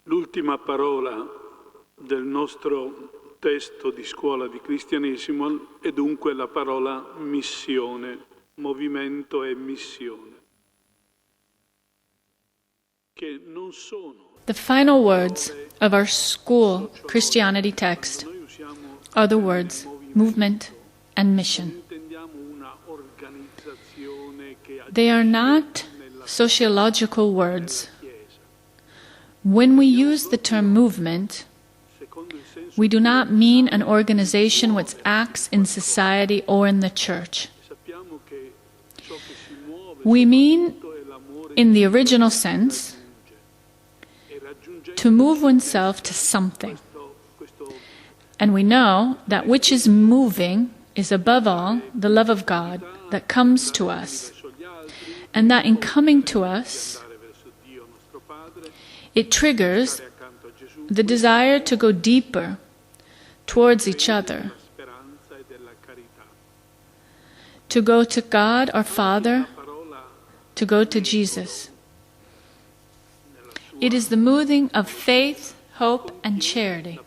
L'ultima parola del nostro testo di scuola di cristianesimo è dunque la parola missione, movimento e missione. Che non sono. The final words of our school Christianity text are the words movement and mission. They are not sociological words. When we use the term movement, we do not mean an organization which acts in society or in the church. We mean, in the original sense, to move oneself to something. And we know that which is moving is above all the love of God that comes to us. And that in coming to us, it triggers the desire to go deeper towards each other, to go to God our Father, to go to Jesus. It is the moving of faith, hope, and charity.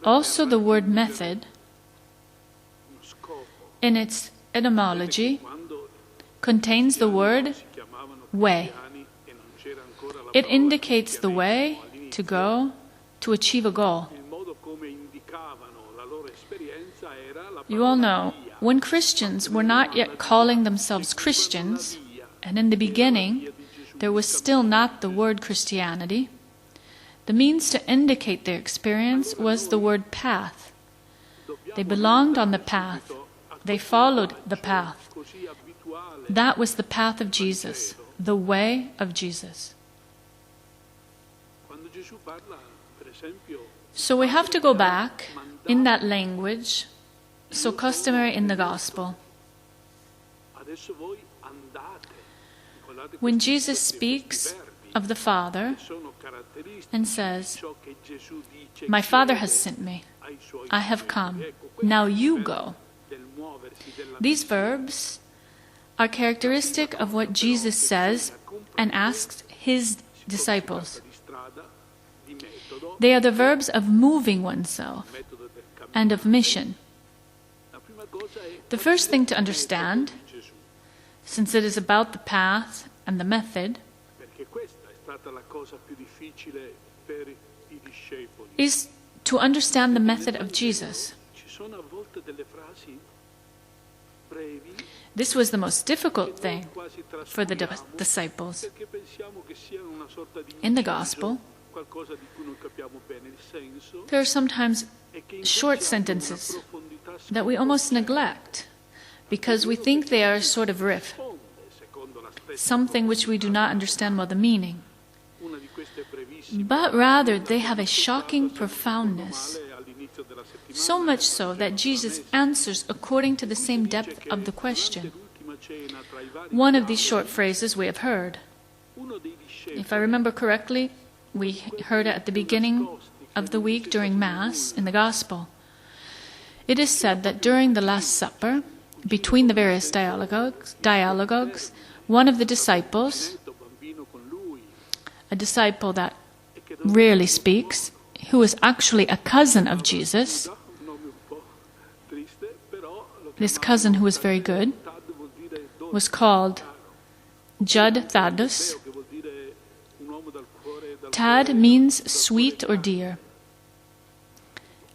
Also, the word method, in its etymology, contains the word way. It indicates the way to go to achieve a goal. You all know, when Christians were not yet calling themselves Christians, and in the beginning there was still not the word Christianity, the means to indicate their experience was the word path. They belonged on the path. They followed the path. That was the path of Jesus, the way of Jesus. So we have to go back in that language, so customary in the Gospel. When Jesus speaks of the Father and says, "My Father has sent me. I have come. Now you go." These verbs are characteristic of what Jesus says and asks his disciples. They are the verbs of moving oneself and of mission. The first thing to understand, since it is about the path and the method, is to understand the method of Jesus. This was the most difficult thing for the disciples. In the Gospel, there are sometimes short sentences that we almost neglect because we think they are a sort of riff, something which we do not understand well the meaning. But rather, they have a shocking profoundness, so much so that Jesus answers according to the same depth of the question. One of these short phrases we have heard. If I remember correctly, we heard it at the beginning of the week during Mass in the Gospel. It is said that during the Last Supper, between the various dialogues, one of the disciples, a disciple that rarely speaks, who is actually a cousin of Jesus, this cousin who was very good, was called Jud Thaddeus. Tad means sweet or dear.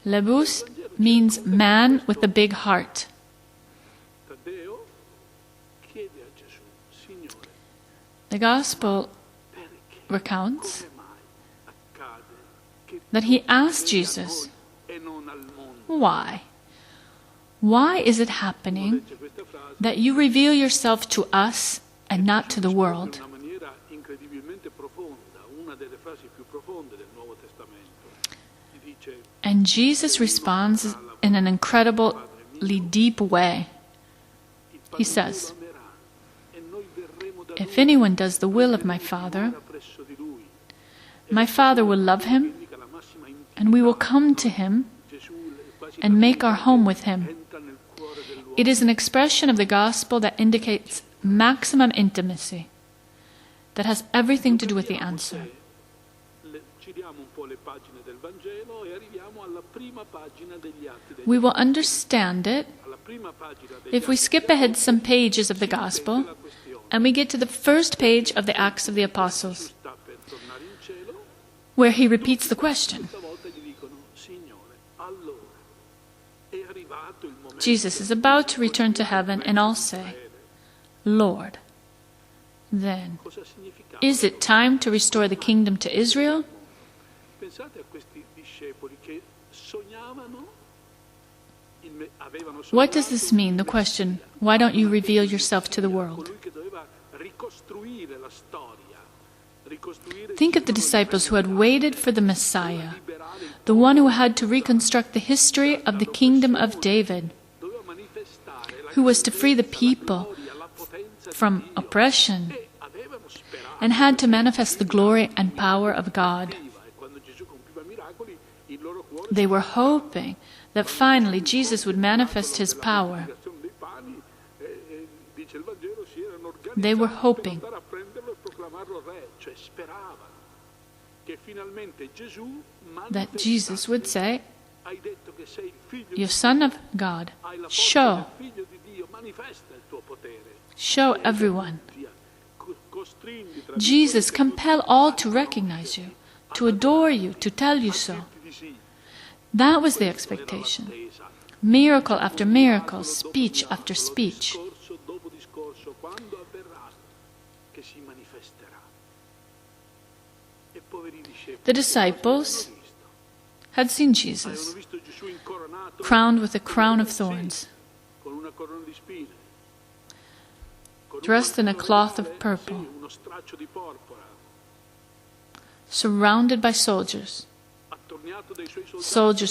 Lebus means man with a big heart. The Gospel recounts that he asked Jesus, "Why? Why is it happening that you reveal yourself to us and not to the world?" And Jesus responds in an incredibly deep way. He says, "If anyone does the will of my Father will love him, and we will come to him and make our home with him." It is an expression of the Gospel that indicates maximum intimacy. that has everything to do with the answer. We will understand it if we skip ahead some pages of the Gospel and we get to the first page of the Acts of the Apostles, where he repeats the question. Jesus is about to return to heaven, and all say, Lord, then, is it time to restore the kingdom to Israel? What does this mean, the question, why don't you reveal yourself to the world? Think of the disciples who had waited for the Messiah, the one who had to reconstruct the history of the kingdom of David, who was to free the people from oppression and had to manifest the glory and power of God. They were hoping that finally Jesus would manifest his power. They were hoping that Jesus would say, "You Son of God, show everyone. Jesus, compel all to recognize you, to adore you, to tell you so." That was the expectation. Miracle after miracle, speech after speech. The disciples had seen Jesus, crowned with a crown of thorns, dressed in a cloth of purple, surrounded by soldiers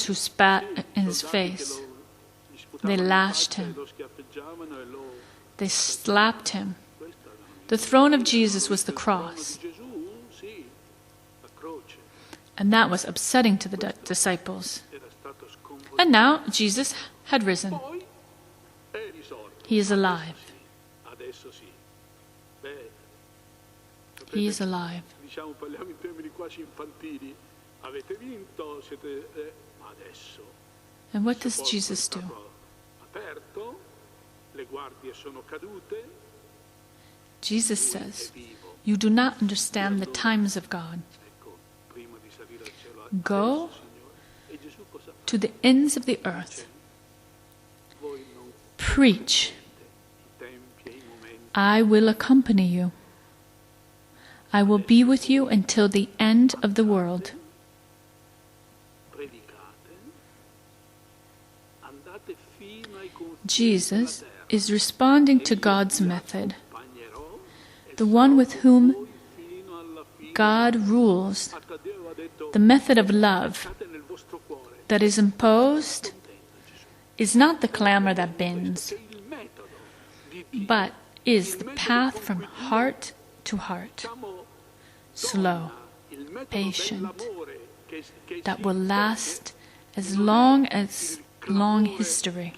who spat in his face. They lashed him. They slapped him. The throne of Jesus was the cross. And that was upsetting to the disciples. And now Jesus had risen. He is alive. He is alive. And what does Jesus do? Jesus says, "You do not understand the times of God. Go to the ends of the earth. Preach. I will accompany you. I will be with you until the end of the world." Jesus is responding to God's method, the one with whom God rules, the method of love that is imposed is not the clamor that bends, but is the path from heart to heart, slow, patient, that will last as long as long history.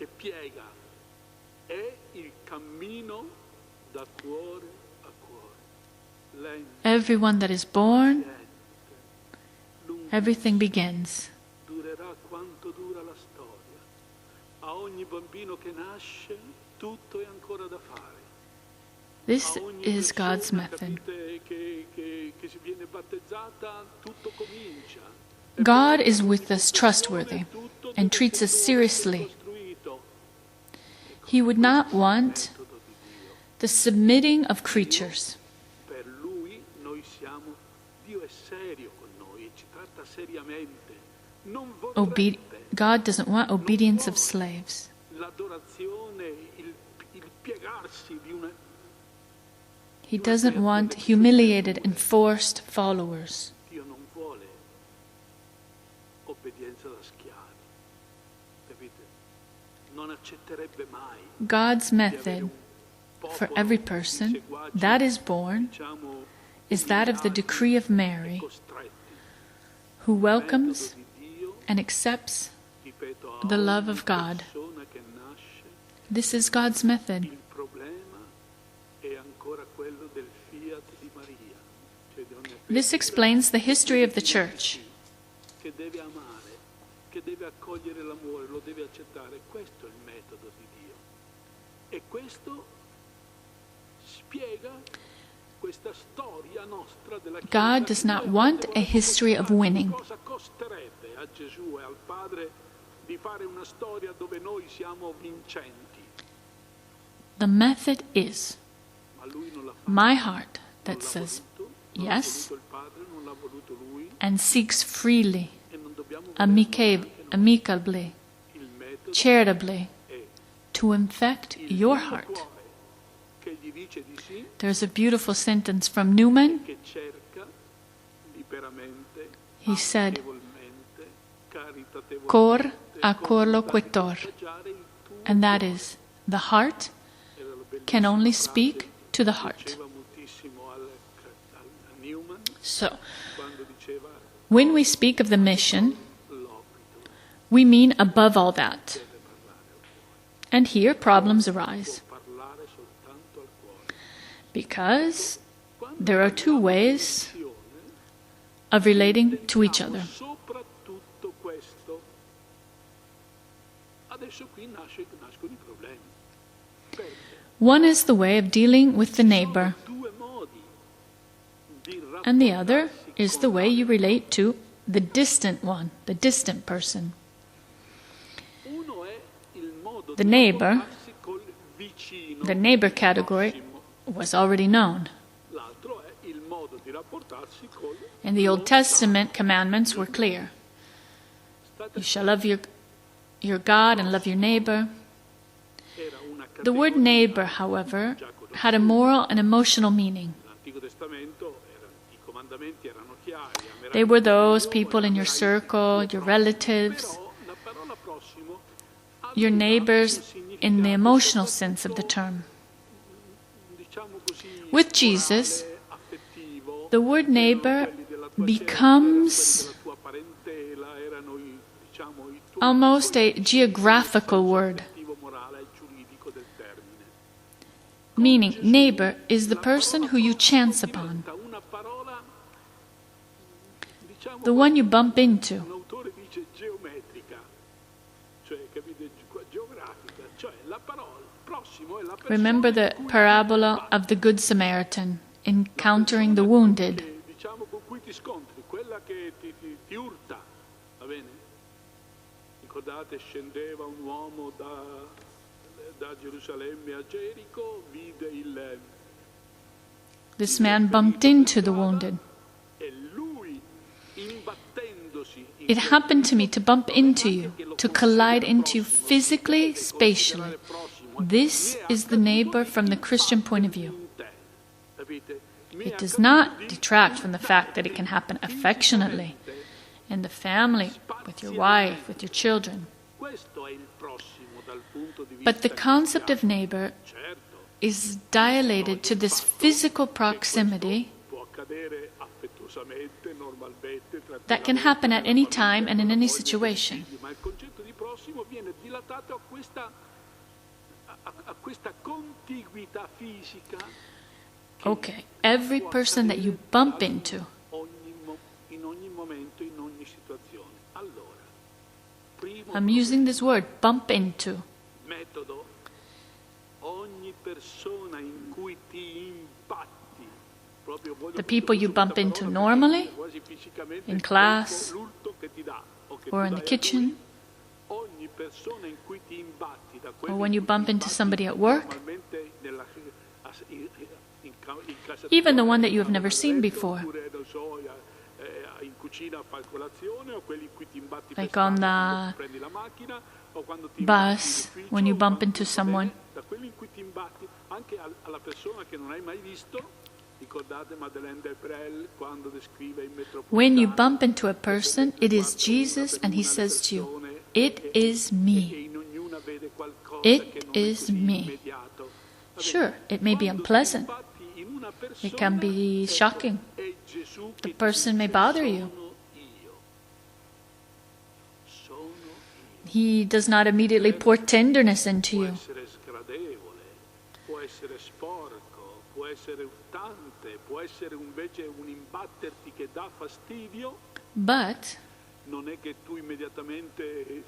Everyone that is born, everything begins. This is God's method. God is with us trustworthy and treats us seriously. He would not want the submitting of creatures. God doesn't want obedience of slaves. He doesn't want humiliated and forced followers. God's method for every person that is born is that of the decree of Mary, who welcomes and accepts the love of God. This is God's method. This explains the history of the Church. Che deve amare, che deve accogliere l'amore, lo deve accettare. Questo è il metodo di Dio. E questo spiega questa storia nostra della Chiesa. God does not want a history of winning. Cosa costerebbe a Gesù e al Padre di fare una storia dove noi siamo vincenti? The method is Ma lui non l'ha fatto. my heart that Non l'ha says voluto, non l'ha yes voluto il Padre, non l'ha voluto lui, and seeks freely, e non dobbiamo amicably, il metodo charitably è to infect il your primo heart. cuore che gli dice di sì, There's a beautiful sentence from Newman. che cerca liberamente, He said, amichevolmente, caritatevolmente, cor a con cor volontà di loquitur, contagiare il tuo and that cuore. is, the heart Era la bellissima can only frase speak to the che heart. diceva moltissimo a Newman So, quando diceva when we speak of the mission, l'obito we mean above all that. deve parlare al cuore, And here problems arise, può parlare soltanto al cuore. because Quando there are two parliamo di ways missione, of relating to each other. soprattutto questo. Adesso qui nascono i problemi. Perché? One is the way of dealing with the neighbor, Ci sono due modi di and the other rapportarsi is con the way you l'altro. relate to the distant one, the distant person. Uno è il modo The di neighbor, rapportarsi col vicino, the neighbor category prossimo. was already known. L'altro è il modo di rapportarsi col In the Old Testament, commandments were clear. You shall love your God and love your neighbor. Era una The word categoria. neighbor, however, had a moral and emotional meaning. Nell'Antico Testamento i comandamenti erano chiari. amerai They were il tuo those Dio, people in your amerai il circle, tuo your prossimo. relatives, Però la parola prossimo your aveva neighbors un significato in the emotional sense of the soprattutto, term. diciamo così, With Jesus, morale, affettivo. the word neighbor Erano quelli della tua becomes cerchia, quelli della tua parentela, erano diciamo, i tuoi almost a vicini, geographical nel senso word, affettivo, morale e giuridico del termine. meaning neighbor is the person who you chance upon, Diventa una parola, diciamo, the one you bump into. un autore dice geometrica, cioè capite, geografica, cioè la parola prossimo è la persona Remember the con cui parabola of the Good Samaritan, encountering the wounded. che, diciamo, con cui ti scontri, quella che ti urta, va bene? Ricordate, scendeva un uomo da Gerusalemme a Gerico, vide This man bumped into the wounded. e lui, imbattendosi in It happened to me to bump into you, to collide into you physically, spatially. This is the neighbor from the Christian point of view. It does not detract from the fact that it can happen affectionately, in the family, with your wife, with your children. Questo è il prossimo dal punto di But the vista concept of cristiano. neighbor Certo, is dilated to this physical proximity può accadere affettuosamente, normalmente, that can happen at any time and in any situation. ma il concetto di prossimo viene dilatato a questa contiguità fisica che Okay, every person that you bump into, in ogni momento, in ogni situazione. Allora, primo I'm using this word, bump into. metodo, ogni persona in cui ti impatti, proprio voglio The people you questa bump into parola normally, perché quasi fisicamente in class, l'urto che ti dà, o che or tu in the dai a kitchen, lui, ogni persona in cui ti imbatti da quelli or when you in cui bump ti into imbatti somebody at work, normalmente in casa even the tua, one that you have a never seen letto, before. oppure, non so, in cucina a fare colazione, o quelli in cui ti imbatti Like per on strada the quando prendi la macchina, o quando ti bus, imbatti in ufficio, when you o bump quando- into va someone. bene? Da quelli in cui ti imbatti anche alla persona che non hai mai visto. Ricordate Madeleine Delbrel quando descrive in metropolitana, When you bump into a person, it is Jesus, and he says to you, "It is e me." in ognuna vede qualcosa It che non is è così me. immediato. Va bene? Sure, it may be Quando ti unpleasant. imbatti in una persona, It can be ecco, shocking. è Gesù The che person may dice, bother you. "Sono io. Sono io." He does not immediately pour tenderness into Può you. essere sgradevole, può essere sporco, può essere urtante, può essere invece un imbatterti che dà fastidio. But Non è che tu immediatamente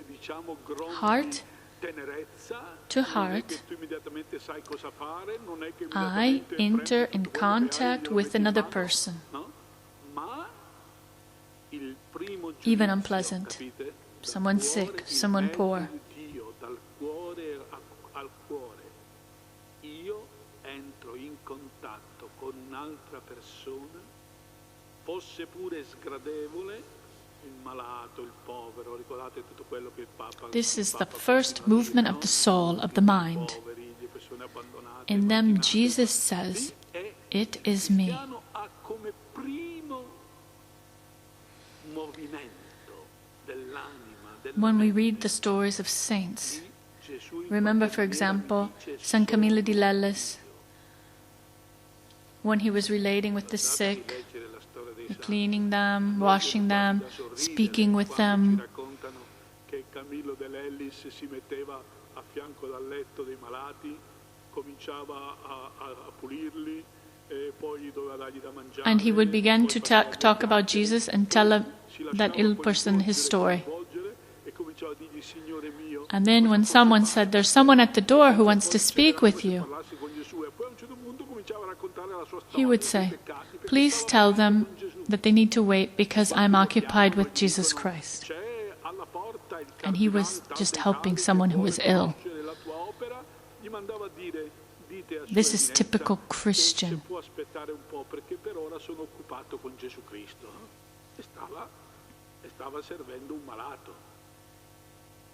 diciamo gronchi heart tenerezza, to non è heart, che tu immediatamente sai cosa fare, non è che I immediatamente enter prendi in tutto quello che hai e contact glielo with metti in another mano, person, no? Ma il primo even giudizio, unpleasant, capite? Dal someone cuore sick, in someone mezzo poor. di Dio, dal cuore al cuore. Io entro in contatto con un'altra persona, fosse pure sgradevole, il malato, il povero, ricordate tutto quello che il Papa... This is the Papa first continua a dire, movement no? of the soul, of the I mind. poveri, le persone abbandonate, In them, marginate. Jesus says, Lì è "It il is me." cristiano ha come primo movimento dell'anima, della When we mente. read the stories of saints, Lì Gesù in remember, qualche for maniera mi example, dice, San Camillo "Sono di Lellis, io". when he was relating with the Guardatevi sick, leggere la storia dei santi. cleaning them, Noi washing siamo them, quasi da sorridere speaking with quando ci them. raccontano che Camillo dell'Ellis si metteva a fianco dal letto dei malati, cominciava a pulirli e poi gli doveva dargli da mangiare. And he would begin poi to passava talk about chiacchiere, Jesus and poi tell si that lasciava ill coinvolgere, person his story. coinvolgere e cominciava a dirgli, Signore mio, And then when cosa posso someone fare? said, "There's someone at the door who wants to Poi speak c'era with come se you," parlassi con Gesù, e poi a un certo punto cominciava a raccontare la sua he would storia, i say, peccati, perché "Please stava tell parlando them con Gesù. that they need to wait because I'm Quando lo occupied chiamano with e gli Jesus dicono, Christ." c'è alla porta il And he was cardinale just tal helping che someone who vuole was ill. conoscere la tua opera, gli mandava a dire, dite a Sua This is Eminenza typical che Christian. se può aspettare un po' perché per ora sono occupato con Gesù Cristo. E stava servendo un malato.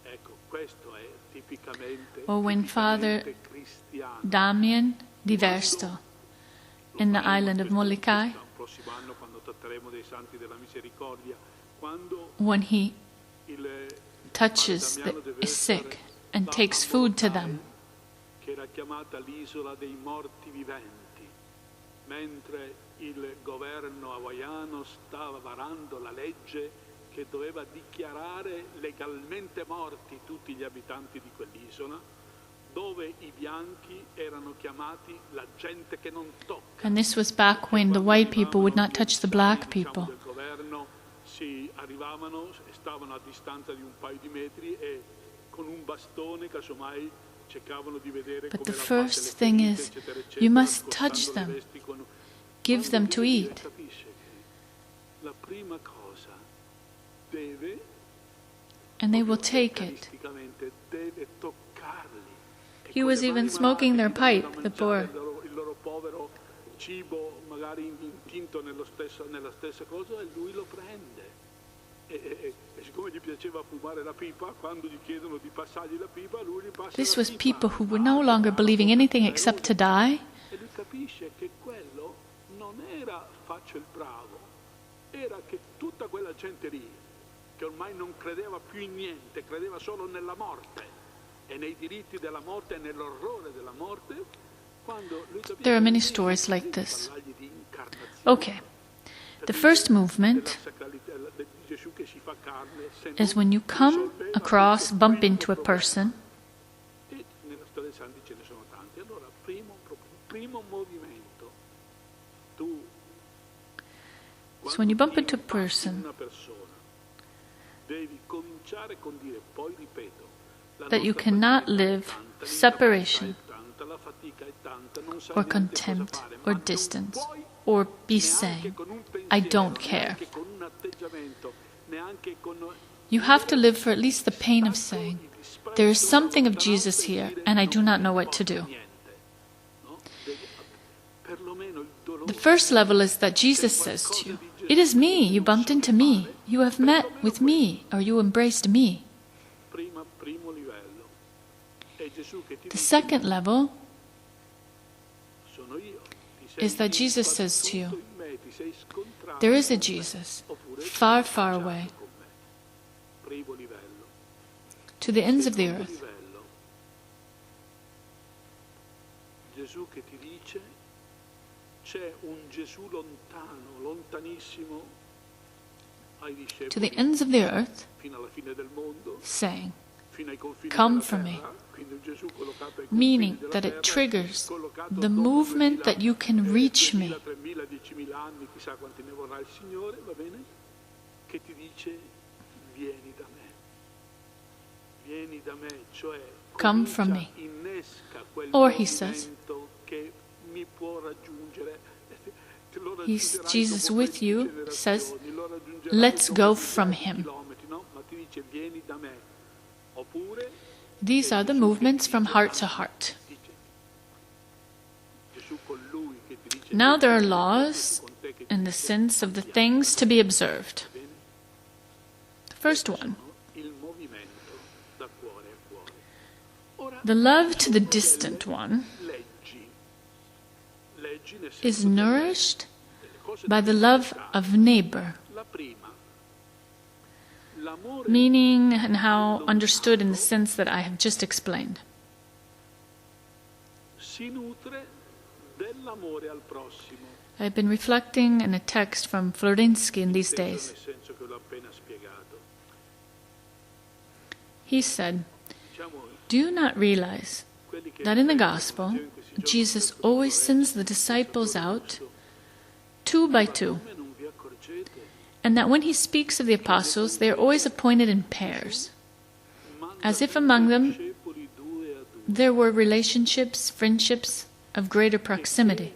Ecco, questo è tipicamente, Or when Father tipicamente cristiano. Damian di Versto, in the island of Molokai, Il prossimo anno, quando tratteremo dei santi della misericordia, quando when he il touches the sick and takes food to them, che era chiamata l'isola dei morti viventi, mentre il governo hawaiano stava varando la legge che doveva dichiarare legalmente morti tutti gli abitanti di quell'isola, dove i bianchi erano chiamati la gente che non tocca. and this was back when the white people would not touch the black people. Del governo si arrivavano e stavano a distanza di un paio di metri e con un bastone casomai cercavano di vedere But come the la first parte, thing le is, ferite, eccetera, eccetera, you must scostando touch le them, vesti con... give them to Quando eat. capisce che la prima cosa deve, And they will take it. caratteristicamente, deve toccarli. E He con was le even mani smoking their malate gli pipe, danno the da poor. mangiare il loro povero cibo, magari intinto nella stessa cosa, e lui lo prende. E siccome gli piaceva fumare la pipa, quando gli chiedono di passargli la pipa, lui gli passa This la was pipa. people who were no longer believing anything except to die. E lui capisce che quello non era faccio il bravo, era che tutta quella gente lì, che ormai non credeva più in niente, credeva solo nella morte e nei diritti della morte e nell'orrore della morte, quando lui capisce There are many che stories like devi this. parlargli di incarnazione, Okay. The first movement della sacralità di Gesù che si fa carne, se no is when you come risolveva across, questo bump primo into a problema. person, E nella storia dei santi ce ne sono tanti. Allora, primo movimento, tu so when you bump into a impatti person una persona, devi cominciare con dire, poi ripeto, la that you nostra cannot fatica è live tanta, separation l'incapacità è tanta, la fatica è tanta, non sai or neanche cosa contempt fare, or ma non distance, puoi or be neanche saying, con un "I pensiero, don't care." neanche con un atteggiamento, neanche con You have to live for at least the pain of saying, "There is something of Jesus here, and I do not know what to do." The first level is that Jesus says to you, "It is me, you bumped into me, you have met with me, or you embraced me." Primo livello. È Gesù che ti The dice, second level sono io. Ti sei is that Jesus says to you, in me, ti sei scontrato "There is a con me, Jesus, oppure far, ti sei far scontrato away, con me." Primo livello. to the ends of the Secondo earth." livello. Gesù che ti dice, c'è un Gesù lontano, lontanissimo ai To the discepoli, ends of the earth, fino alla fine del mondo, saying, come from me. Meaning that it triggers the movement that you can reach me. Come from me. Or he says, Jesus with you says, let's go from him. These are the movements from heart to heart. Now there are laws in the sense of the things to be observed. The first one, the love to the distant one is nourished by the love of neighbor. Meaning and how understood in the sense that I have just explained. I've been reflecting in a text from Florinsky in these days. He said, do you not realize that in the Gospel, Jesus always sends the disciples out 2 by 2? And that when he speaks of the apostles, they are always appointed in pairs, as if among them there were relationships, friendships of greater proximity.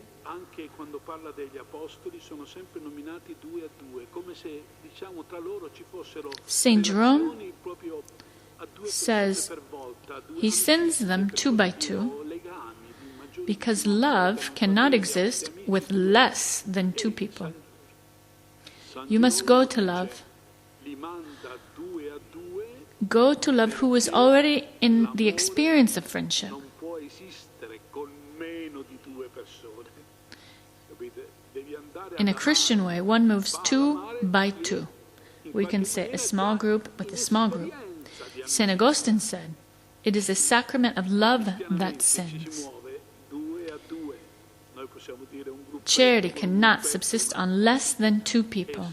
Saint Jerome says he sends them 2 by 2 because love cannot exist with less than 2 people. You must go to love. Go to love who is already in the experience of friendship. In a Christian way, one moves 2 by 2. We can say a small group with a small group. St. Augustine said, it is a sacrament of love that sins. Charity cannot subsist on less than 2 people.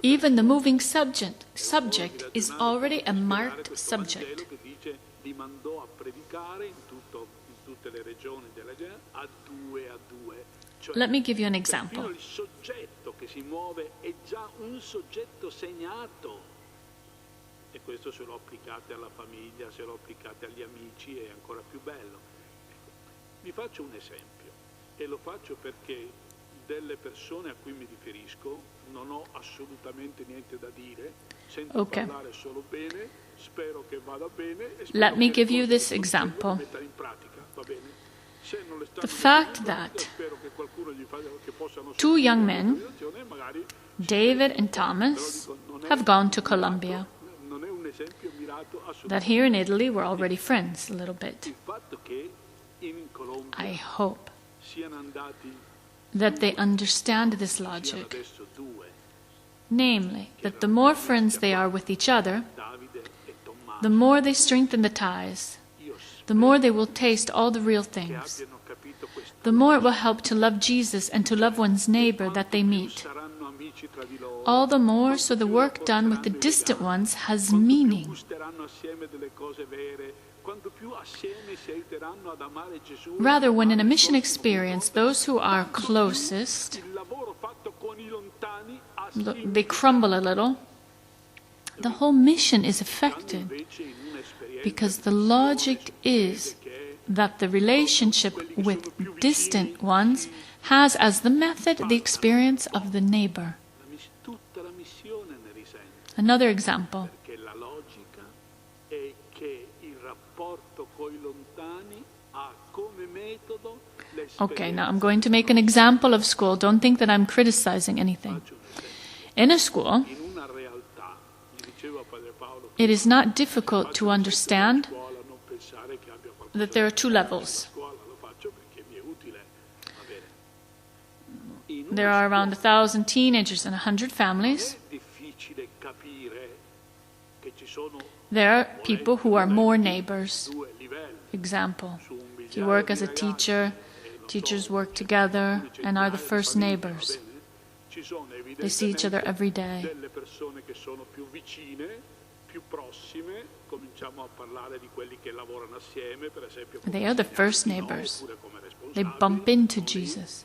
Even the moving subject is already a marked subject. Let me give you an example. E questo se lo applicate alla famiglia, se lo applicate agli amici è ancora più bello. Vi faccio un esempio e lo faccio perché delle persone a cui mi riferisco non ho assolutamente niente da dire, sento parlare solo bene, spero che vada bene e spero Let me give you this example. in pratica, va bene? The fact that 2 young men, David and Thomas, have gone to Colombia. That here in Italy we're already friends a little bit. I hope that they understand this logic. Namely, that the more friends they are with each other, the more they strengthen the ties, the more they will taste all the real things, the more it will help to love Jesus and to love one's neighbor that they meet. All the more so the work done with the distant ones has meaning. Rather, when in a mission experience, those who are closest, they crumble a little, the whole mission is affected, because the logic is that the relationship with distant ones has as the method the experience of the neighbor. Another example. Okay, now I'm going to make an example of school. Don't think that I'm criticizing anything. In a school, it is not difficult to understand that there are 2 levels. There are around 1,000 teenagers and 100 families. There are people who are more neighbors. Example, if you work as a teacher Teachers work together and are the first neighbors. They see each other every day. They are the first neighbors. They bump into Jesus.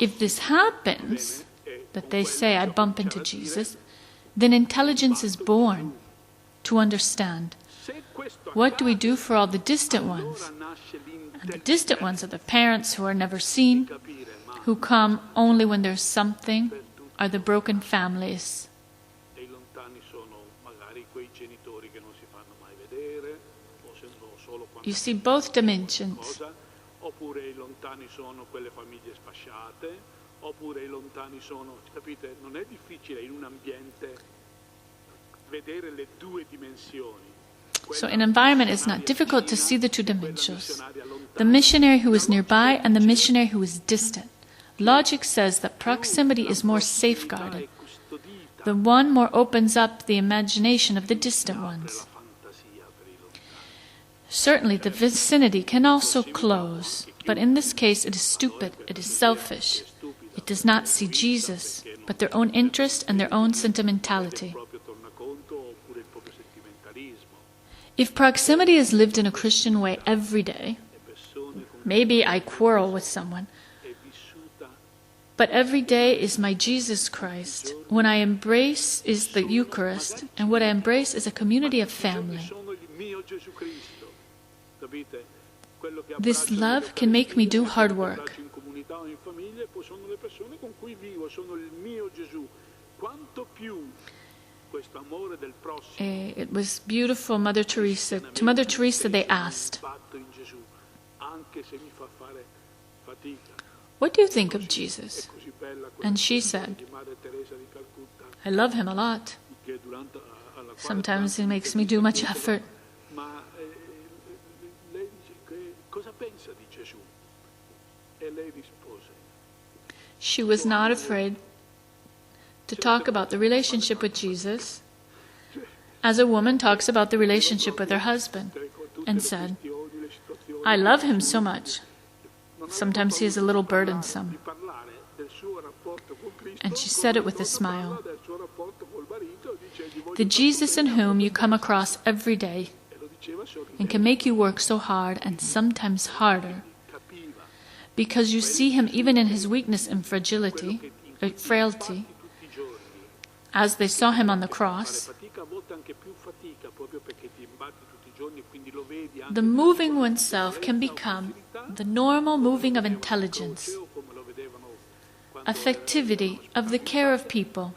If this happens, that they say, I bump into Jesus, then intelligence is born to understand. What do we do for all the distant ones? And the distant ones are the parents who are never seen, who come only when there's something, are the broken families. You see both dimensions. Oppure i lontani sono quelle famiglie sfasciate, oppure i lontani sono, capite? Non è difficile in un ambiente vedere le due dimensioni. So in environment it's not difficult to see the two dimensions. The missionary who is nearby and the missionary who is distant. Logic says that proximity is more safeguarded. The one more opens up the imagination of the distant ones. Certainly the vicinity can also close, but in this case it is stupid, it is selfish. It does not see Jesus, but their own interest and their own sentimentality. If proximity is lived in a Christian way every day, maybe I quarrel with someone, but every day is my Jesus Christ. When I embrace is the Eucharist, and what I embrace is a community of family. This love can make me do hard work. It was beautiful, Mother Teresa. To Mother Teresa they asked, what do you think of Jesus? And she said, I love him a lot. Sometimes he makes me do much effort. She was not afraid to talk about the relationship with Jesus as a woman talks about the relationship with her husband, and said, I love him so much. Sometimes he is a little burdensome. And she said it with a smile. The Jesus in whom you come across every day and can make you work so hard and sometimes harder because you see him even in his weakness and frailty, as they saw him on the cross. The moving oneself can become the normal moving of intelligence, affectivity of the care of people.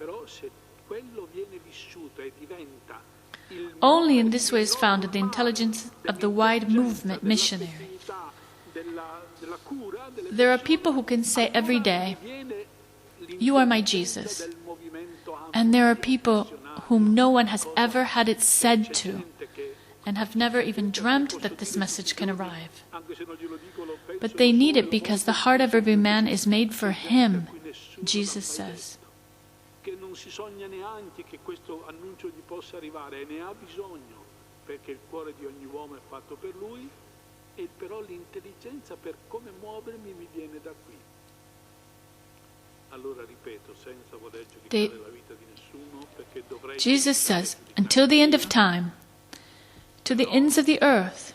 Only in this way is founded the intelligence of the wide movement missionary. There are people who can say every day, you are my Jesus. And there are people whom no one has ever had it said to and have never even dreamt that this message can arrive. But they need it because the heart of every man is made for him, Jesus says. Jesus says, until the end of time, to the ends of the earth,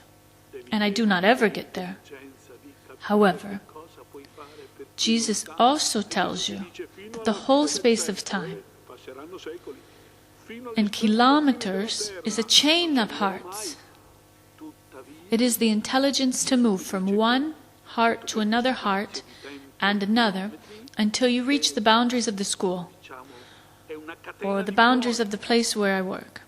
and I do not ever get there. However, Jesus also tells you that the whole space of time and kilometers is a chain of hearts. It is the intelligence to move from one heart to another heart and another until you reach the boundaries of the school or the boundaries of the place where I work.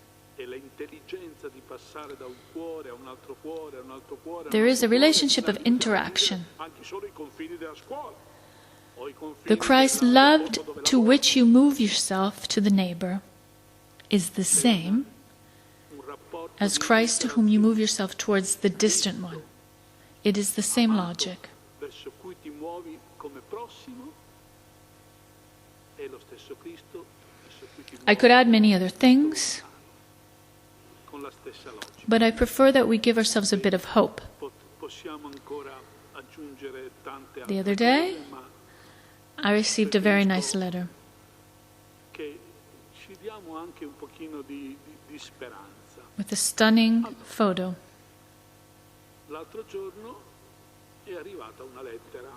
There is a relationship of interaction. The Christ loved to which you move yourself to the neighbor is the same as Christ to whom you move yourself towards the distant one. It is the same logic. I could add many other things, stessa logica. But I prefer that we give ourselves a bit of hope. Possiamo ancora aggiungere tante The altre other day, cose, ma I received a very nice letter che ci diamo anche un pochino di speranza. with a stunning photo. L'altro giorno è arrivata una lettera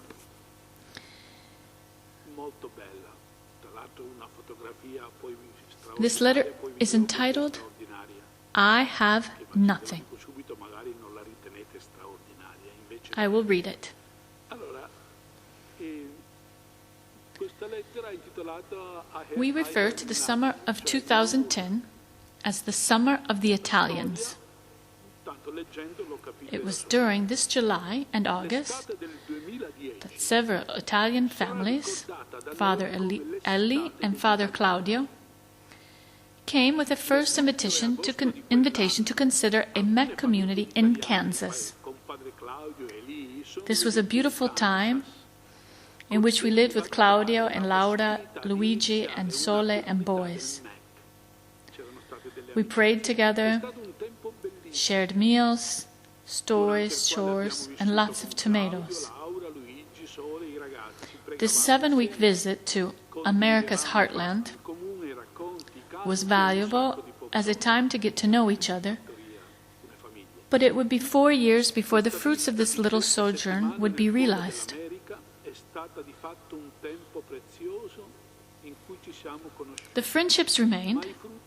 molto bella, tra l'altro una fotografia poi straordinaria. This letter poi is video entitled, straordinaria, I have che ma nothing. dico subito magari non la ritenete straordinaria, invece I will read it. allora questa lettera è intitolata We refer to the summer of 2010 as the summer of the Italians. tanto leggendo l'ho capito. It was during this July and August L'estate del 2010 that several Italian families, Father Ellie and Father Claudio, came with a first invitation to consider a M.E.C community in Kansas. con padre Claudio e lì sono This was a beautiful time in which we lived with Claudio and Laura, Luigi and Sole and boys. c'erano state delle We prayed together, stato un tempo bellissimo. shared meals, stories, chores, and lots of tomatoes. Laura, Luigi, Sole, i ragazzi si This 7-week visit to America's heartland comune racconti, was valuable as a time to get to know each other, come famiglia. but it would be 4 years before the fruits of this little sojourn would be realized. L'America è stata di fatto un tempo prezioso in cui ci siamo conosciuti. The friendships remained, Ma i frutti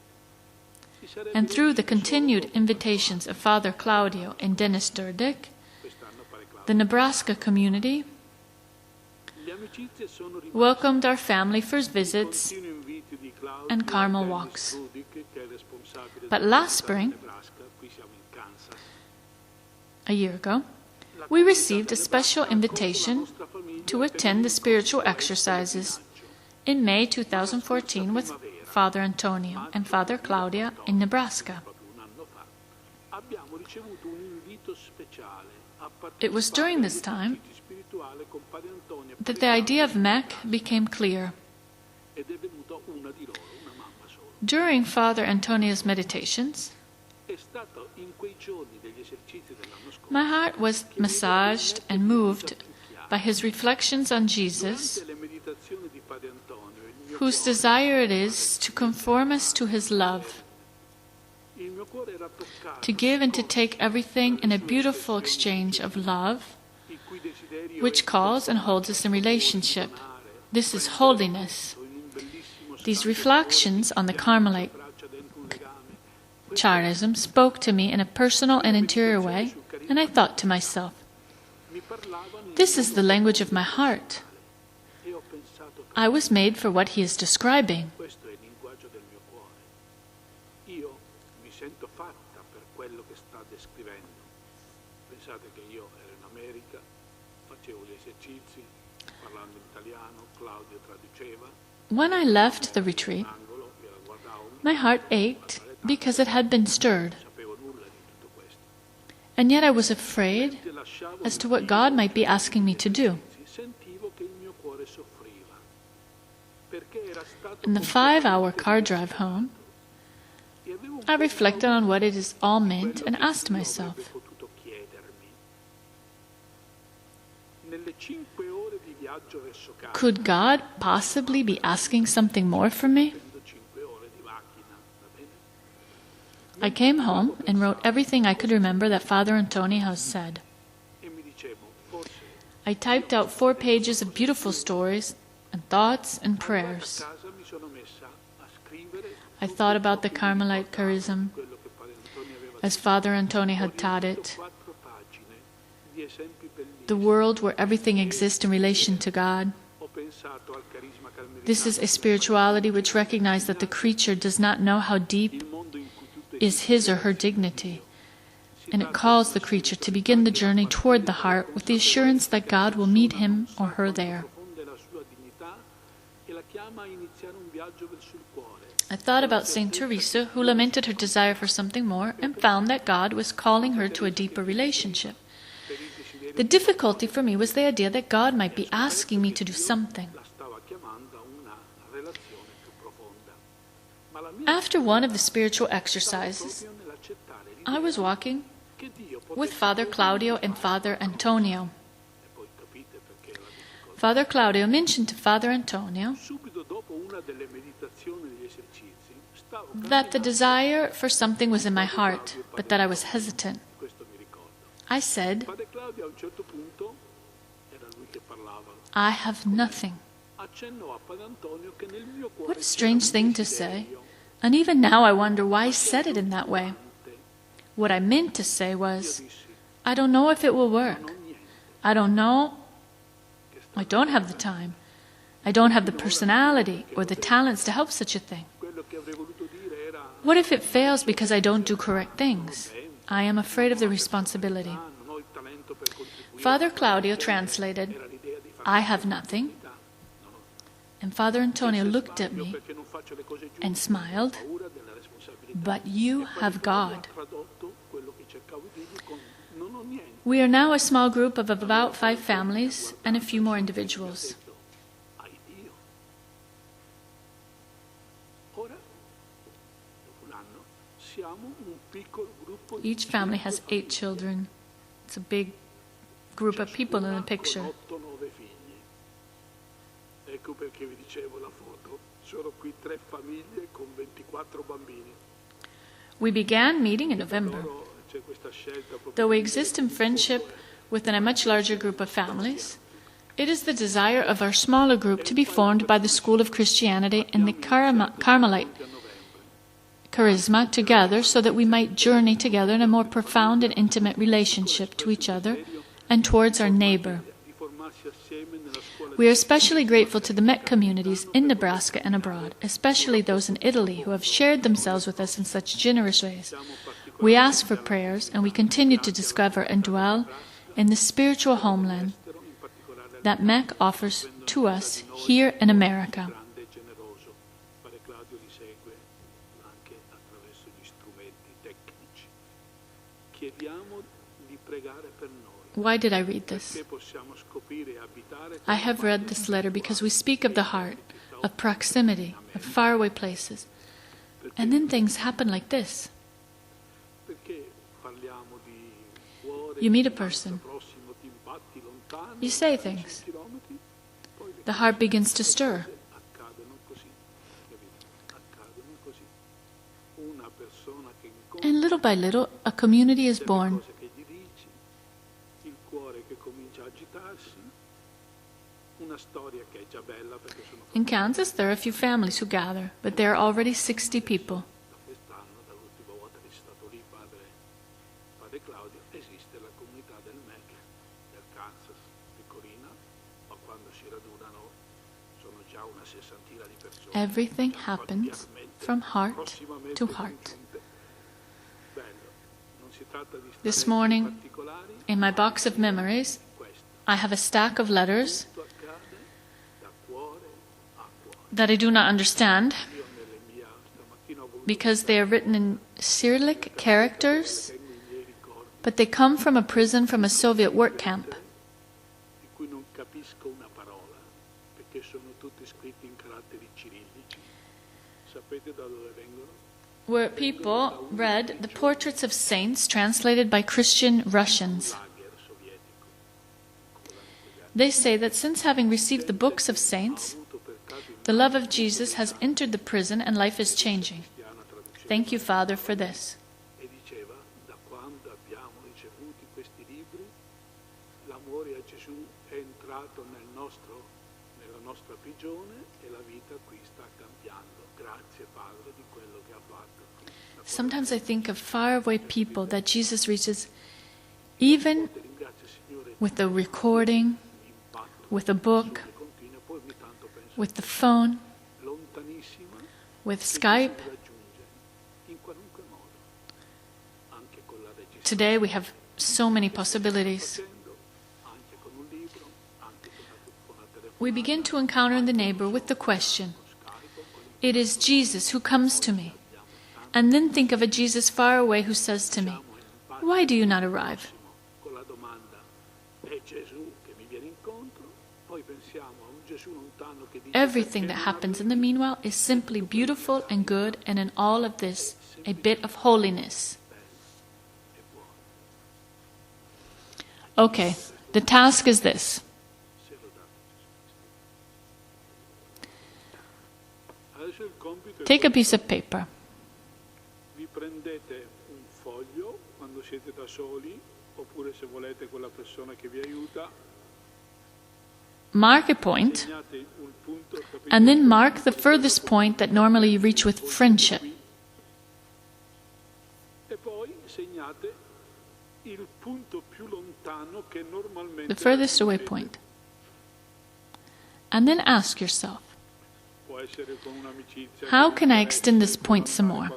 si sarebbero and through the visti solo continued dopo invitations of Father Claudio and Dennis Durdick, quest'anno pare Claudio. the Nebraska community Le amicizie sono rimaste. welcomed our family for visits, Continui inviti di Claudio and Carmel e Dennis walks. Rudick, che è responsabile But del last Stato spring, Nebraska, qui siamo in Kansas. a year ago, we received a special invitation to attend the spiritual exercises in May 2014 with Father Antonio and Father Claudia in Nebraska. Proprio un anno fa, abbiamo ricevuto un invito speciale a It was during this time partecipare spirituale con Padre Antonio that the idea of M.E.C became clear. ed è venuta una di loro, una mamma sola. During Father Antonio's meditations, È stato in quei giorni degli esercizi dell'anno scorso my heart was massaged and moved by his reflections on Jesus, durante le meditazioni di Padre Antonio, il mio whose desire it is to conform us to his love, cuore era toccato, to give and to take everything in a beautiful exchange of love, il cui desiderio which calls and holds us in relationship. This is holiness. in un bellissimo These reflections on the Carmelite braccia dentro un legame. charism spoke to me in a personal and interior way, and I thought to myself, Mi parlavano this is the language of my heart. e ho pensato, I was made for what he is describing. questo è il linguaggio del mio cuore. Io mi sento fatta per quello che sta descrivendo. Pensate che io ero in America, facevo gli esercizi, parlando in italiano, Claudio traduceva, When I left the retreat, angolo, io la guardavo, my heart ached because it had been stirred, non sapevo nulla di tutto questo. and yet I was afraid E lasciavo as to what God might be asking me to do. sentivo che il mio cuore soffriva, perché era stato In the 5-hour car drive home, e avevo un I reflected on what it is all meant and asked Dio myself, avrebbe potuto chiedermi. Nelle 5 ore di viaggio verso casa, could God possibly be asking something more from me? prendo 5 ore di macchina, va bene? I came home and wrote everything I could remember that Father Antonio has said. E mi dicevo, forse I typed out 4 pages of beautiful stories and thoughts and a prayers. casa mi sono messa a scrivere I thought about the Carmelite charism quello che Padre Antonio aveva as Father Antonio had taught it, 4 pagine di esempi bellissimi. the world where everything exists in relation to God. Ho pensato al carisma carmelitano, This is a spirituality which recognizes that the creature does not know how deep il mondo in cui tutto is his or her dignity, and it calls the creature to begin the journey toward the heart with the assurance that God will meet him or her there. profonda è la sua dignità e la chiama a iniziare un viaggio verso il cuore. I thought about Saint Teresa, who lamented her desire for something more and found that God was calling her to a deeper relationship. The difficulty for me was the idea that God might be asking me to do something. La stava chiamando a una relazione più profonda. Ma la After one of the spiritual exercises, I was walking with Father Claudio and Father Antonio. Father Claudio mentioned to Father Antonio that the desire for something was in my heart, but that I was hesitant. I said, I have nothing. What a strange thing to say. And even now I wonder why I said it in that way. What I meant to say was, I don't know if it will work. I don't know. I don't have the time. I don't have the personality or the talents to help such a thing. What if it fails because I don't do correct things? I am afraid of the responsibility. Father Claudio translated, I have nothing. And Father Antonio looked at me and smiled, but you have God. We are now a small group of about 5 families and a few more individuals. Each family has 8 children. It's a big group of people in the picture. Ecco perché vi dicevo la foto. Sono qui 3 famiglie con 24 bambini. We began meeting in November. Though we exist in friendship within a much larger group of families, it is the desire of our smaller group to be formed by the School of Christianity and the Carmelite charisma together so that we might journey together in a more profound and intimate relationship to each other and towards our neighbor. We are especially grateful to the M.E.C communities in Nebraska and abroad, especially those in Italy who have shared themselves with us in such generous ways. We ask for prayers, and we continue to discover and dwell in the spiritual homeland that M.E.C offers to us here in America. Why did I read this? I have read this letter because we speak of the heart, of proximity, of faraway places. And then things happen like this. You meet a person. You say things. The heart begins to stir. And little by little, a community is born. In Kansas, there are a few families who gather, but there are already 60 people. Everything happens from heart to heart. This morning, in my box of memories, I have a stack of letters that I do not understand because they are written in Cyrillic characters, but they come from a prison from a Soviet work camp. Where people read the portraits of saints translated by Christian Russians. They say that since having received the books of saints, the love of Jesus has entered the prison and life is changing. Thank you, Father, for this. Sometimes I think of faraway people that Jesus reaches, even with the recording, with a book, with the phone, with Skype. Today we have so many possibilities. We begin to encounter the neighbor with the question, it is Jesus who comes to me. And then think of a Jesus far away who says to me, why do you not arrive? Everything that happens in the meanwhile is simply beautiful and good, and in all of this, a bit of holiness. Okay, the task is this. Take a piece of paper. Vi prendete un foglio quando siete da soli, oppure se volete con la persona che vi aiuta. Mark a point, and then mark the furthest point that normally you reach with friendship. E poi segnate il punto più lontano che normalmente The furthest away point. And then ask yourself, how can I extend this point some more?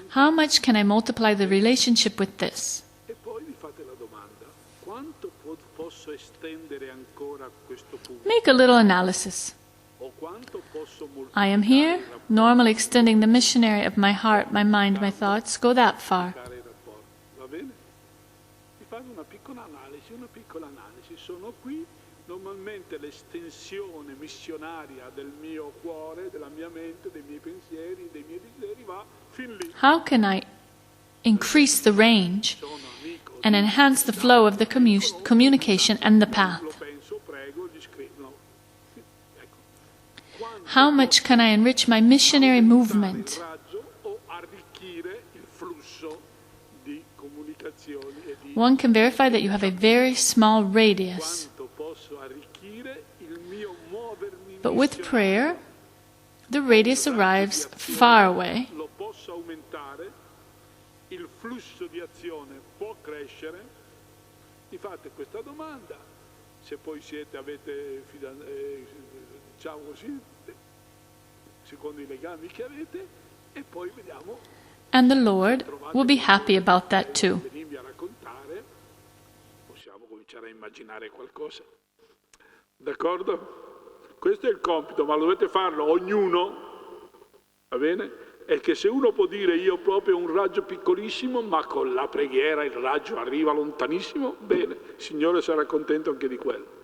How much can I multiply the relationship with this? E poi vi fate la domanda: quanto posso estendere ancora questo punto? Make a little analysis. O quanto posso I am here, normally extending the missionary of my heart, my mind, my thoughts. Go that far. moltiplicare il rapporto? Va bene? Vi fate una piccola analisi. Sono qui, normalmente l'estensione missionaria del mio cuore, della mia mente, dei miei pensieri, dei miei desideri va fin lì. How can I increase the range and enhance the flow of the communication and the path? Lo penso, prego, gli scrivo. Ecco. How much can I enrich my missionary movement? Il raggio o arricchire il flusso di comunicazioni e di One can verify that you have a very small radius. quanto posso arricchire il mio muovermi But with prayer, the radius arrives far away, lo posso aumentare, il flusso di azione può crescere. Vi fate questa domanda, se poi avete diciamo così, secondo i legami che avete, e poi vediamo. and the Lord will be happy about that too. Venirmi a raccontare, possiamo cominciare a immaginare qualcosa. D'accordo? Questo è il compito, ma lo dovete farlo ognuno, va bene? È che se uno può dire io proprio un raggio piccolissimo, ma con la preghiera il raggio arriva lontanissimo, bene, il Signore sarà contento anche di quello.